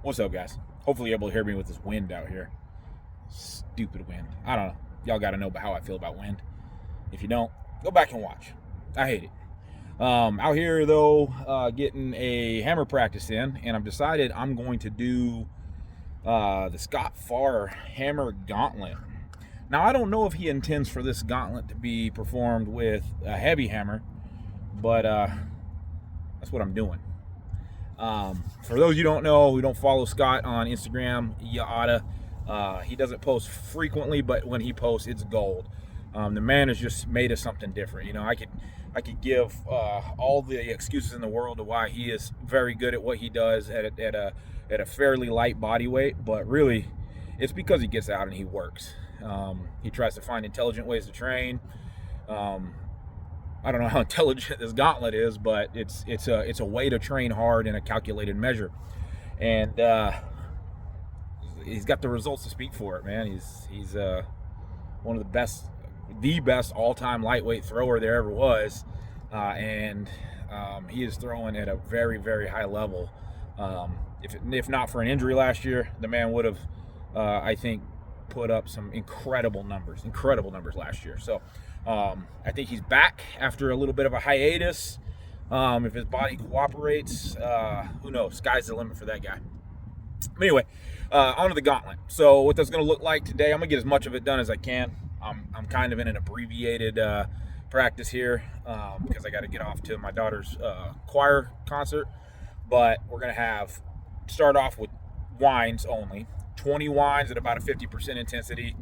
What's up, guys? Hopefully you're able to hear me with this wind out here. Stupid wind. I don't know. Y'all got to know how I feel about wind. If you don't, go back and watch. I hate it. Out here, though, getting a hammer practice in, and I've decided I'm going to do the Scott Farr hammer gauntlet. Now, I don't know if he intends for this gauntlet to be performed with a heavy hammer, but that's what I'm doing. For those you don't know, who don't follow Scott on Instagram, you oughta. He doesn't post frequently, but when he posts, it's gold. The man is just made of something different. You know, I could give all the excuses in the world of why he is very good at what he does at a fairly light body weight, but really, it's because he gets out and he works. He tries to find intelligent ways to train. I don't know how intelligent this gauntlet is, but it's a way to train hard in a calculated measure, and he's got the results to speak for it, man. He's one of the best all-time lightweight thrower there ever was, and he is throwing at a very, very high level. If not for an injury last year, the man would have, I think, put up some incredible numbers last year. So I think he's back after a little bit of a hiatus. If his body cooperates, who knows? Sky's the limit for that guy. Anyway, on to the gauntlet. So what that's going to look like today, I'm going to get as much of it done as I can. I'm kind of in an abbreviated practice here because I got to get off to my daughter's choir concert. But we're going to start off with winds only. 20 winds at about a 50% intensity,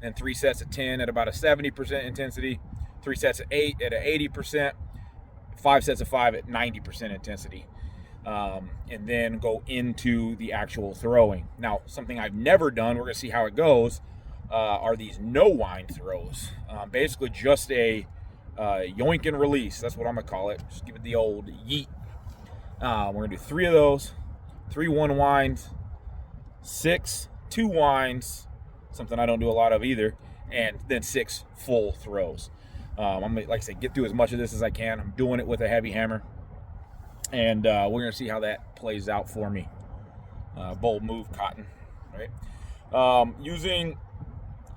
then 3 sets of 10 at about a 70% intensity, 3 sets of 8 at an 80%, 5 sets of 5 at 90% intensity, and then go into the actual throwing. Now, something I've never done, we're going to see how it goes, are these no wind throws. Basically just a yoink and release. That's what I'm going to call it. Just give it the old yeet. We're going to do 3 of those, 3 one winds, 6 2 winds, something I don't do a lot of either, and then 6 full throws. I'm gonna, like I said, get through as much of this as I can. I'm doing it with a heavy hammer, and we're gonna see how that plays out for me. Bold move, Cotton, right? Using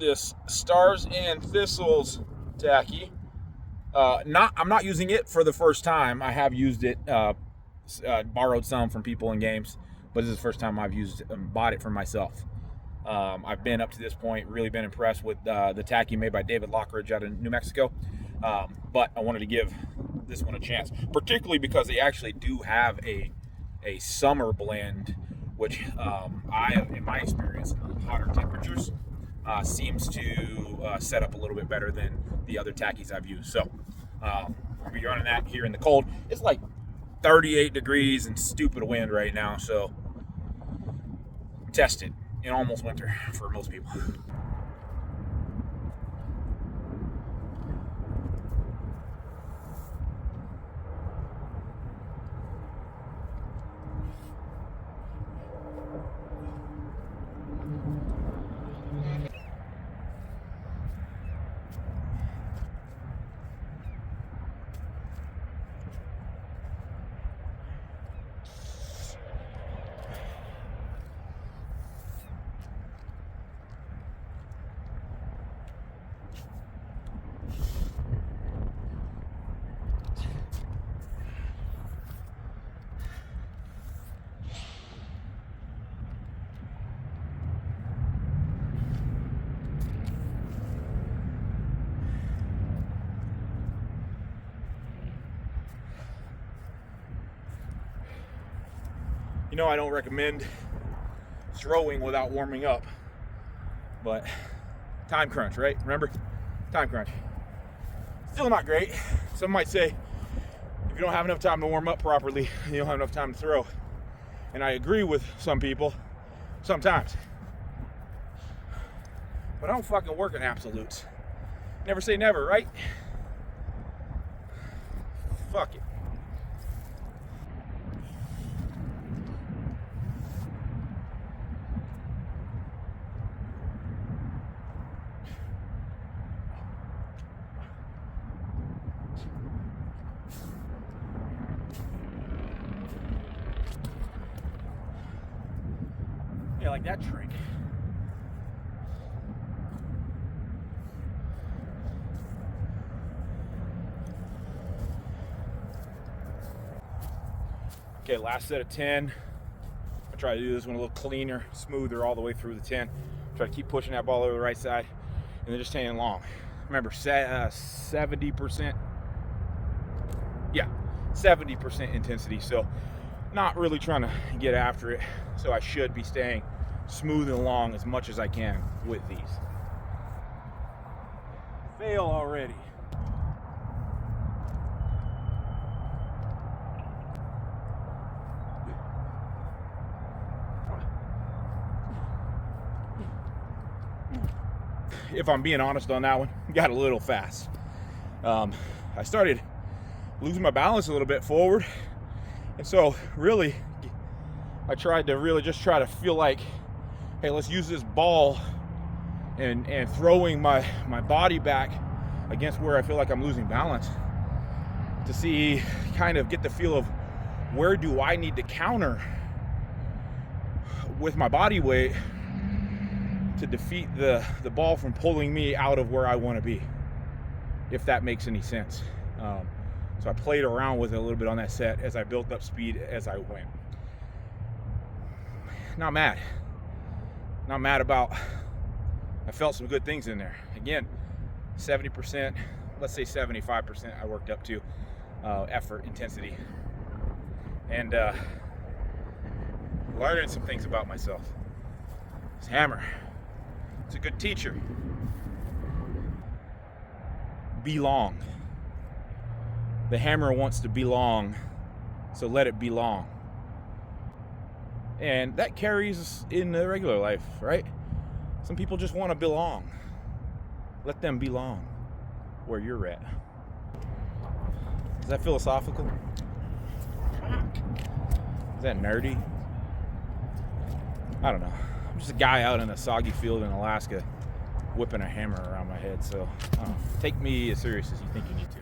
this Stars and Thistles tacky. I'm not using it for the first time. I have used it, borrowed some from people in games, but this is the first time I've used it and bought it for myself. I've been up to this point really been impressed with the tacky made by David Lockridge out of New Mexico, but I wanted to give this one a chance, particularly because they actually do have a summer blend, which in my experience, in hotter temperatures, seems to set up a little bit better than the other tackies I've used. So we'll be running that here in the cold. It's like 38 degrees and stupid wind right now, so test it in almost winter for most people. You know, I don't recommend throwing without warming up, but time crunch, right? Remember? Time crunch. Still not great. Some might say if you don't have enough time to warm up properly, you don't have enough time to throw. And I agree with some people sometimes. But I don't fucking work in absolutes. Never say never, right? Fuck it. Yeah, like that trick. Okay, last set of 10. I try to do this one a little cleaner, smoother all the way through the 10. Try to keep pushing that ball over the right side and then just staying long. Remember, 70%. Yeah, 70% intensity. So not really trying to get after it. So I should be staying smooth and long as much as I can with these. Fail already. If I'm being honest on that one, got a little fast. I started losing my balance a little bit forward, and so really I tried to really just try to feel like, hey, let's use this ball and throwing my body back against where I feel like I'm losing balance to see, kind of get the feel of where do I need to counter with my body weight to defeat the ball from pulling me out of where I want to be, if that makes any sense. So I played around with it a little bit on that set as I built up speed as I went. Not mad about, I felt some good things in there. Again, 70%, let's say 75% I worked up to effort, intensity, and learning some things about myself. This hammer, it's a good teacher. Belong. The hammer wants to belong, so let it belong. And that carries in the regular life, right? Some people just want to belong. Let them belong where you're at. Is that philosophical? Is that nerdy? I don't know. I'm just a guy out in a soggy field in Alaska whipping a hammer around my head, so take me as serious as you think you need to.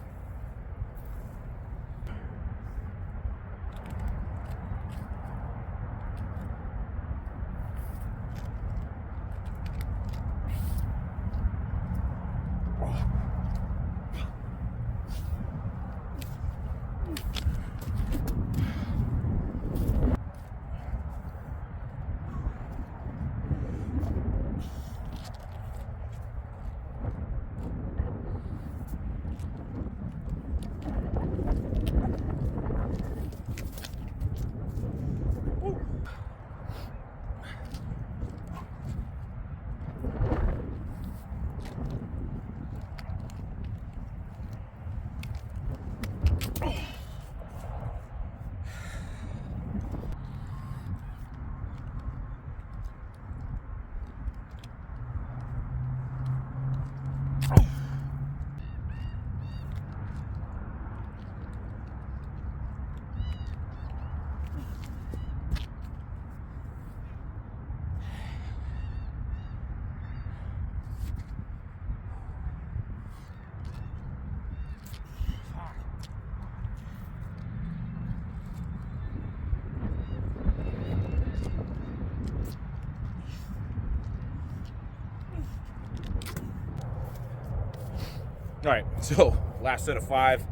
All right, so last set of 5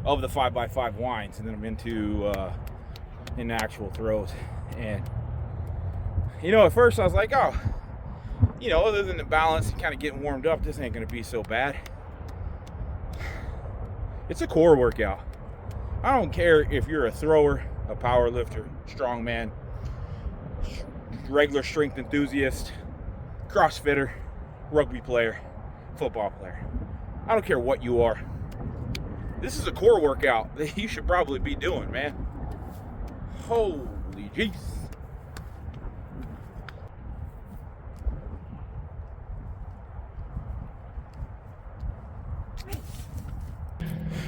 of the 5x5 winds, and then I'm into actual throws. And at first I was like, oh, other than the balance and kind of getting warmed up, this ain't gonna be so bad. It's a core workout. I don't care if you're a thrower, a power lifter, strongman, regular strength enthusiast, CrossFitter, rugby player, football player. I don't care what you are. This is a core workout that you should probably be doing, man. Holy jeez.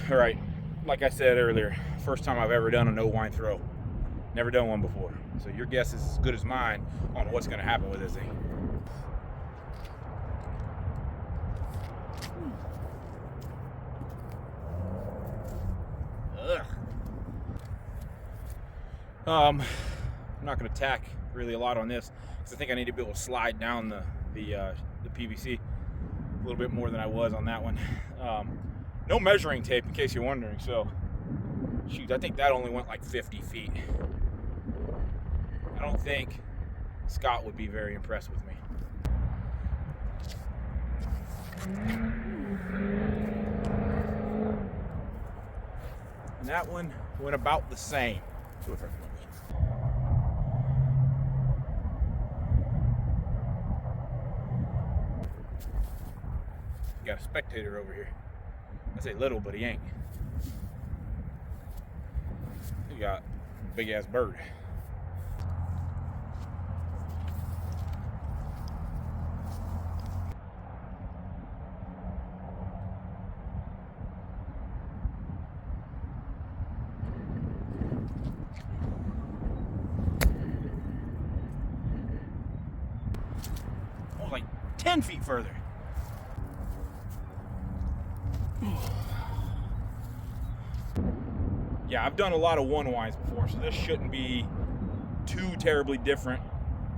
All right, like I said earlier, first time I've ever done a no wind throw. Never done one before. So your guess is as good as mine on what's gonna happen with this thing. I'm not going to tack really a lot on this, because I think I need to be able to slide down the PVC a little bit more than I was on that one. No measuring tape, in case you're wondering. So, shoot, I think that only went like 50 feet. I don't think Scott would be very impressed with me. And that one went about the same. Got a spectator over here. I say little, but he ain't. He got a big ass bird. Oh, like 10 feet further. Yeah, I've done a lot of one winds before, so this shouldn't be too terribly different.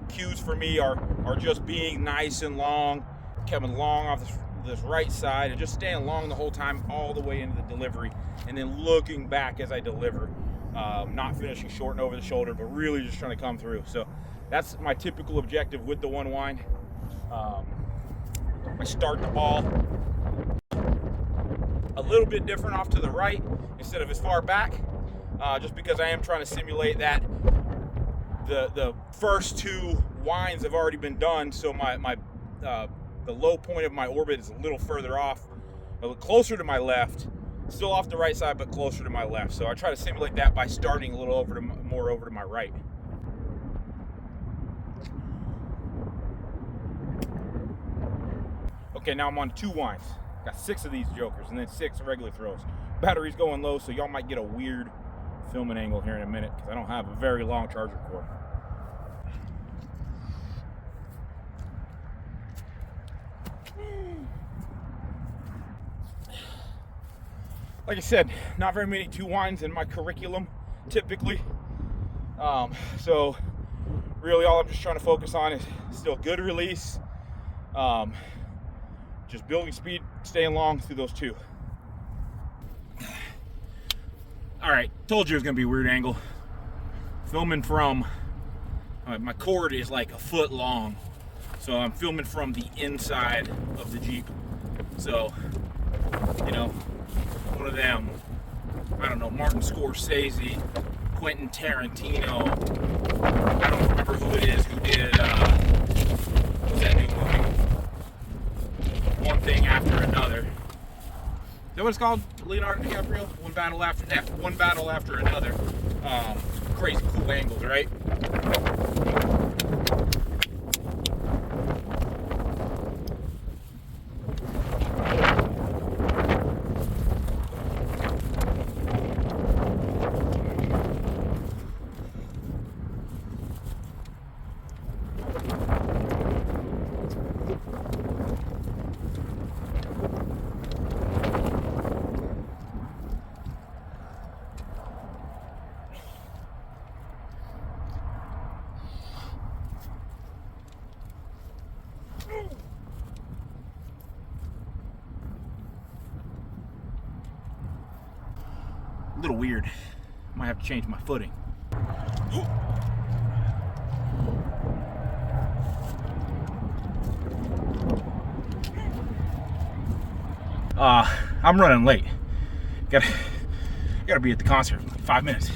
Cues for me are just being nice and long, coming long off this right side, and just staying long the whole time, all the way into the delivery, and then looking back as I deliver. Not finishing short and over the shoulder, but really just trying to come through. So that's my typical objective with the one wind. I start the ball a little bit different off to the right instead of as far back, just because I am trying to simulate that the first two winds have already been done, so the low point of my orbit is a little further off, a little closer to my left, still off the right side but closer to my left. So I try to simulate that by starting a little more over to my right. Okay, now I'm on 2 winds. Got 6 of these jokers and then 6 regular throws. Battery's going low, so y'all might get a weird filming angle here in a minute because I don't have a very long charger cord. Like I said, not very many 2 winds in my curriculum typically. So really all I'm just trying to focus on is still good release. Just building speed, staying long through those 2. All right, told you it was gonna be a weird angle. Filming from, my cord is like a foot long, so I'm filming from the inside of the Jeep. So, you know, one of them, I don't know, Martin Scorsese, Quentin Tarantino, I don't remember who it is who did, what's that new movie? One Thing After Another. Is that what it's called? Leonardo DiCaprio? One battle after another. Crazy cool angles, right? A little weird. Might have to change my footing. I'm running late. Gotta be at the concert in like 5 minutes.